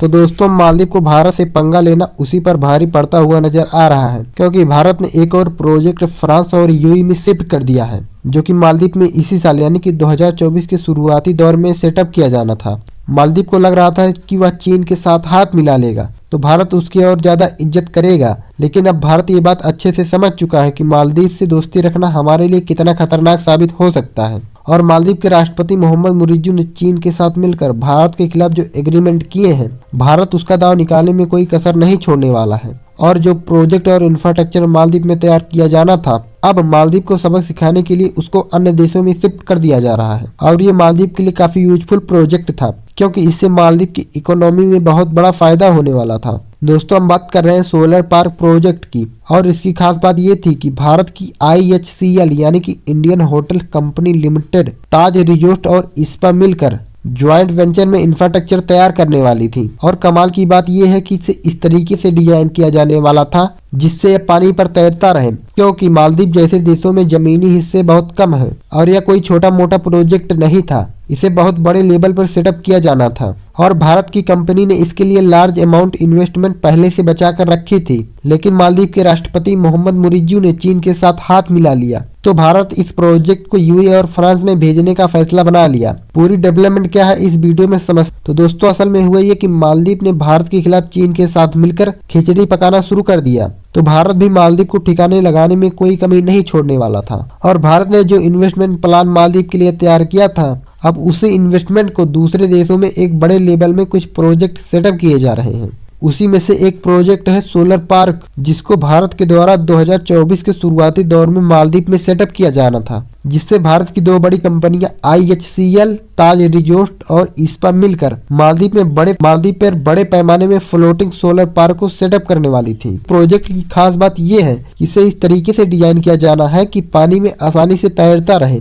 तो दोस्तों मालदीव को भारत से पंगा लेना उसी पर भारी पड़ता हुआ नजर आ रहा है, क्योंकि भारत ने एक और प्रोजेक्ट फ्रांस और यूएई में शिफ्ट कर दिया है, जो कि मालदीव में इसी साल यानी कि 2024 के शुरुआती दौर में सेटअप किया जाना था। मालदीव को लग रहा था कि वह चीन के साथ हाथ मिला लेगा तो भारत उसकी और ज्यादा इज्जत करेगा, लेकिन अब भारत ये बात अच्छे से समझ चुका है कि मालदीव से दोस्ती रखना हमारे लिए कितना खतरनाक साबित हो सकता है। और मालदीव के राष्ट्रपति मोहम्मद मुइज्जू ने चीन के साथ मिलकर भारत के खिलाफ जो एग्रीमेंट किए हैं, भारत उसका दांव निकालने में कोई कसर नहीं छोड़ने वाला है। और जो प्रोजेक्ट और इंफ्रास्ट्रक्चर मालदीव में तैयार किया जाना था, अब मालदीव को सबक सिखाने के लिए उसको अन्य देशों में शिफ्ट कर दिया जा रहा है। और ये मालदीव के लिए काफी यूजफुल प्रोजेक्ट था, क्योंकि इससे मालदीव की इकोनॉमी में बहुत बड़ा फायदा होने वाला था। दोस्तों हम बात कर रहे हैं सोलर पार्क प्रोजेक्ट की, और इसकी खास बात ये थी कि भारत की IHCL यानी कि इंडियन होटल कंपनी लिमिटेड, ताज रिजॉर्ट और इस्पा मिलकर ज्वाइंट वेंचर में इंफ्रास्ट्रक्चर तैयार करने वाली थी। और कमाल की बात यह है कि इसे इस तरीके से डिजाइन किया जाने वाला था जिससे यह पानी पर तैरता रहे, क्योंकि मालदीव जैसे देशों में जमीनी हिस्से बहुत कम है और यह कोई छोटा मोटा प्रोजेक्ट नहीं था, इसे बहुत बड़े लेवल पर सेटअप किया जाना था। और भारत की कंपनी ने इसके लिए लार्ज अमाउंट इन्वेस्टमेंट पहले से बचा कर रखी थी, लेकिन मालदीव के राष्ट्रपति मोहम्मद मुइज्जू ने चीन के साथ हाथ मिला लिया तो भारत इस प्रोजेक्ट को यूएई और फ्रांस में भेजने का फैसला बना लिया। पूरी डेवलपमेंट क्या है इस वीडियो में समझ। तो दोस्तों असल में हुआ ये कि मालदीव ने भारत के खिलाफ चीन के साथ मिलकर खिचड़ी पकाना शुरू कर दिया, तो भारत भी मालदीव को ठिकाने लगाने में कोई कमी नहीं छोड़ने वाला था। और भारत ने जो इन्वेस्टमेंट प्लान मालदीव के लिए तैयार किया था, अब उसी इन्वेस्टमेंट को दूसरे देशों में एक बड़े लेवल में कुछ प्रोजेक्ट सेटअप किए जा रहे हैं। उसी में से एक प्रोजेक्ट है सोलर पार्क, जिसको भारत के द्वारा 2024 के शुरुआती दौर में मालदीव में सेटअप किया जाना था, जिससे भारत की दो बड़ी कंपनियां IHCL, ताज रिजॉर्ट और इस्पा मिलकर मालदीव पर बड़े पैमाने में फ्लोटिंग सोलर पार्क को सेटअप करने वाली थी। प्रोजेक्ट की खास बात यह है कि इसे इस तरीके से डिजाइन किया जाना है कि पानी में आसानी से तैरता रहे,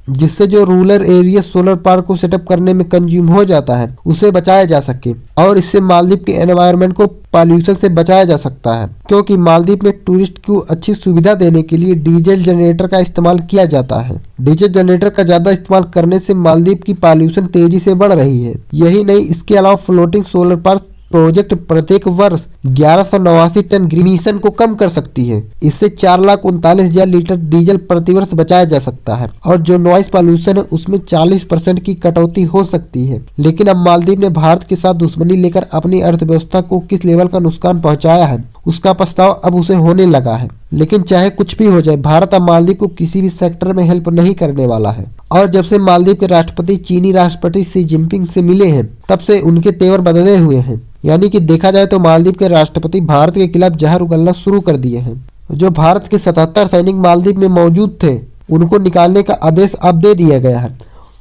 जिससे जो रूरल एरिया सोलर पार्क को सेटअप करने में कंज्यूम हो जाता है उसे बचाया जा सके। और इससे मालदीव के एनवायरनमेंट को पॉल्यूशन से बचाया जा सकता है, क्योंकि मालदीव में टूरिस्ट को अच्छी सुविधा देने के लिए डीजल जनरेटर का इस्तेमाल किया जाता है। डीजल जनरेटर का ज्यादा इस्तेमाल करने से मालदीव की पॉल्यूशन तेजी से बढ़ रही है। यही नहीं, इसके अलावा फ्लोटिंग सोलर पार्क प्रोजेक्ट प्रत्येक वर्ष 1189 टन इमिशन को कम कर सकती है। इससे 4,39,000 लीटर डीजल प्रतिवर्ष बचाया जा सकता है और जो नॉइस पॉल्यूशन है उसमें 40% की कटौती हो सकती है। लेकिन अब मालदीव ने भारत के साथ दुश्मनी लेकर अपनी अर्थव्यवस्था को किस लेवल का नुकसान पहुंचाया है, उसका पछतावा अब उसे होने लगा है। लेकिन चाहे कुछ भी हो जाए, भारत अब मालदीव को किसी भी सेक्टर में हेल्प नहीं करने वाला है। और जब से मालदीव के राष्ट्रपति चीनी राष्ट्रपति शी जिनपिंग से मिले हैं, तब से उनके तेवर बदले हुए हैं। यानी कि देखा जाए तो मालदीव के राष्ट्रपति भारत के खिलाफ जहर उगलना शुरू कर दिए हैं। जो भारत के 77 सैनिक मालदीव में मौजूद थे, उनको निकालने का आदेश अब दे दिया गया है।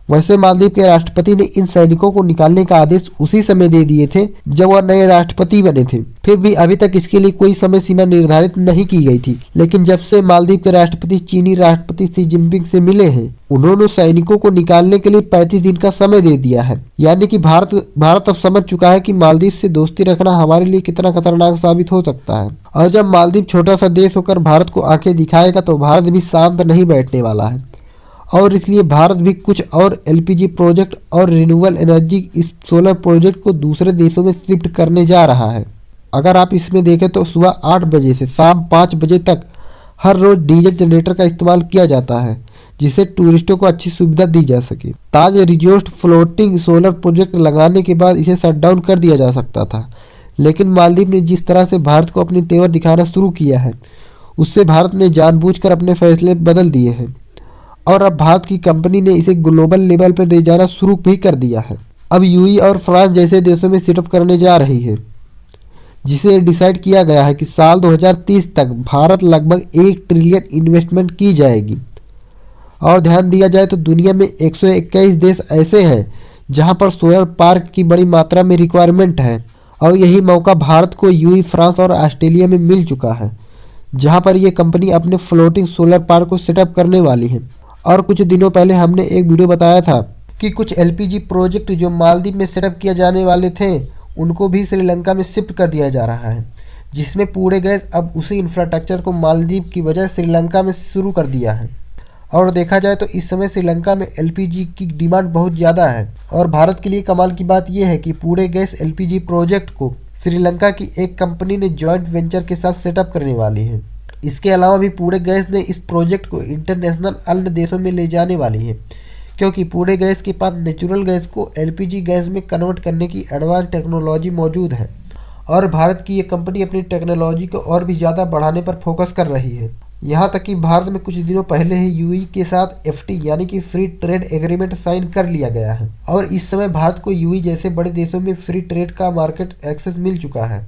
वैसे मालदीव के राष्ट्रपति ने इन सैनिकों को निकालने का आदेश उसी समय दे दिए थे जब वह नए राष्ट्रपति बने थे। फिर भी अभी तक इसके लिए कोई समय सीमा निर्धारित नहीं की गई थी। लेकिन जब से मालदीव के राष्ट्रपति चीनी राष्ट्रपति शी जिनपिंग से मिले हैं, उन्होंने सैनिकों को निकालने के लिए 35 दिन का समय दे दिया है। यानी कि भारत अब समझ चुका है कि मालदीव से दोस्ती रखना हमारे लिए कितना खतरनाक साबित हो सकता है। और जब मालदीव छोटा सा देश होकर भारत को आंखें दिखाएगा तो भारत भी शांत नहीं बैठने वाला है। और इसलिए भारत भी कुछ और LPG प्रोजेक्ट और रिन्यूएबल एनर्जी इस सोलर प्रोजेक्ट को दूसरे देशों में शिफ्ट करने जा रहा है। अगर आप इसमें देखें तो सुबह 8 बजे से शाम 5 बजे तक हर रोज डीजल जनरेटर का इस्तेमाल किया जाता है, जिससे टूरिस्टों को अच्छी सुविधा दी जा सके। ताज रिजॉर्ट फ्लोटिंग सोलर प्रोजेक्ट लगाने के बाद इसे शट डाउन कर दिया जा सकता था, लेकिन मालदीव ने जिस तरह से भारत को अपनी तेवर दिखाना शुरू किया है, उससे भारत ने जानबूझकर अपने फैसले बदल दिए हैं। और अब भारत की कंपनी ने इसे ग्लोबल लेवल पर ले जाना शुरू भी कर दिया है। अब यूएई और फ्रांस जैसे देशों में सेटअप करने जा रही है, जिसे डिसाइड किया गया है कि साल 2030 तक भारत लगभग 1 ट्रिलियन इन्वेस्टमेंट की जाएगी। और ध्यान दिया जाए तो दुनिया में 121 देश ऐसे हैं जहां पर सोलर पार्क की बड़ी मात्रा में रिक्वायरमेंट है। और यही मौका भारत को यूएई, फ्रांस और ऑस्ट्रेलिया में मिल चुका है, जहां पर यह कंपनी अपने फ्लोटिंग सोलर पार्क को सेटअप करने वाली है। और कुछ दिनों पहले हमने एक वीडियो बताया था कि कुछ LPG प्रोजेक्ट जो मालदीव में सेटअप किए जाने वाले थे, उनको भी श्रीलंका में शिफ्ट कर दिया जा रहा है, जिसमें पूरे गैस अब उसी इंफ्रास्ट्रक्चर को मालदीव की वजह श्रीलंका में शुरू कर दिया है। और देखा जाए तो इस समय श्रीलंका में एलपीजी की डिमांड बहुत ज़्यादा है। और भारत के लिए कमाल की बात यह है कि पूरे गैस एलपीजी प्रोजेक्ट को श्रीलंका की एक कंपनी ने जॉइंट वेंचर के साथ सेटअप करने वाली है। इसके अलावा भी पूरे गैस ने इस प्रोजेक्ट को इंटरनेशनल अन्य देशों में ले जाने वाली है, क्योंकि पूरे गैस के पास नेचुरल गैस को एलपीजी गैस में कन्वर्ट करने की एडवांस टेक्नोलॉजी मौजूद है। और भारत की ये कंपनी अपनी टेक्नोलॉजी को और भी ज़्यादा बढ़ाने पर फोकस कर रही है। यहाँ तक कि भारत में कुछ दिनों पहले ही यूएई के साथ एफटी यानी कि फ्री ट्रेड एग्रीमेंट साइन कर लिया गया है। और इस समय भारत को यूएई जैसे बड़े देशों में फ्री ट्रेड का मार्केट एक्सेस मिल चुका है,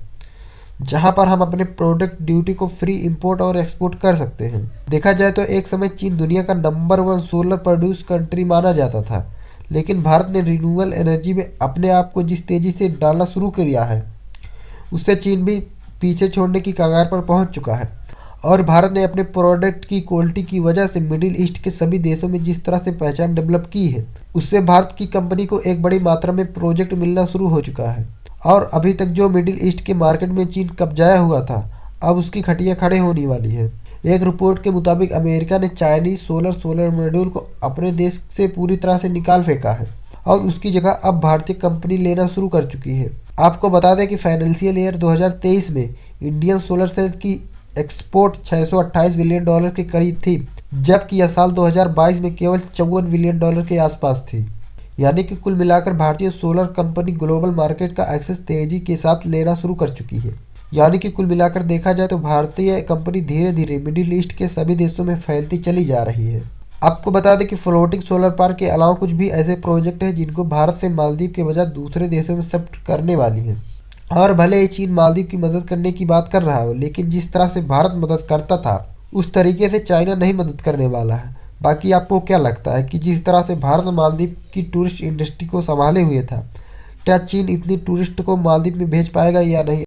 जहाँ पर हम अपने प्रोडक्ट ड्यूटी को फ्री इंपोर्ट और एक्सपोर्ट कर सकते हैं। देखा जाए तो एक समय चीन दुनिया का नंबर 1 सोलर प्रोड्यूस कंट्री माना जाता था, लेकिन भारत ने रिन्यूएबल एनर्जी में अपने आप को जिस तेज़ी से डालना शुरू किया है, उससे चीन भी पीछे छोड़ने की कगार पर पहुंच चुका है। और भारत ने अपने प्रोडक्ट की क्वालिटी की वजह से मिडिल ईस्ट के सभी देशों में जिस तरह से पहचान डेवलप की है, उससे भारत की कंपनी को एक बड़ी मात्रा में प्रोजेक्ट मिलना शुरू हो चुका है। और अभी तक जो मिडिल ईस्ट के मार्केट में चीन कब्जाया हुआ था, अब उसकी खटिया खड़े होने वाली है। एक रिपोर्ट के मुताबिक अमेरिका ने चाइनीज सोलर मॉड्यूल को अपने देश से पूरी तरह से निकाल फेंका है और उसकी जगह अब भारतीय कंपनी लेना शुरू कर चुकी है। आपको बता दें कि फाइनेंशियल ईयर 2023 में इंडियन सोलर सेल्स की एक्सपोर्ट $628 बिलियन के करीब थी, जबकि यह साल 2022 में केवल $54 बिलियन के आसपास थी। यानी कि कुल मिलाकर भारतीय सोलर कंपनी ग्लोबल मार्केट का एक्सेस तेजी के साथ लेना शुरू कर चुकी है। यानी कि कुल मिलाकर देखा जाए तो भारतीय कंपनी धीरे धीरे मिडिल ईस्ट के सभी देशों में फैलती चली जा रही है। आपको बता दें कि फ्लोटिंग सोलर पार्क के अलावा कुछ भी ऐसे प्रोजेक्ट हैं जिनको भारत से मालदीव के बजाय दूसरे देशों में शिफ्ट करने वाली है। और भले ही चीन मालदीव की मदद करने की बात कर रहा हो, लेकिन जिस तरह से भारत मदद करता था उस तरीके से चाइना नहीं मदद करने वाला है। बाकी आपको क्या लगता है कि जिस तरह से भारत मालदीव की टूरिस्ट इंडस्ट्री को संभाले हुए था, क्या चीन इतनी टूरिस्ट को मालदीव में भेज पाएगा या नहीं?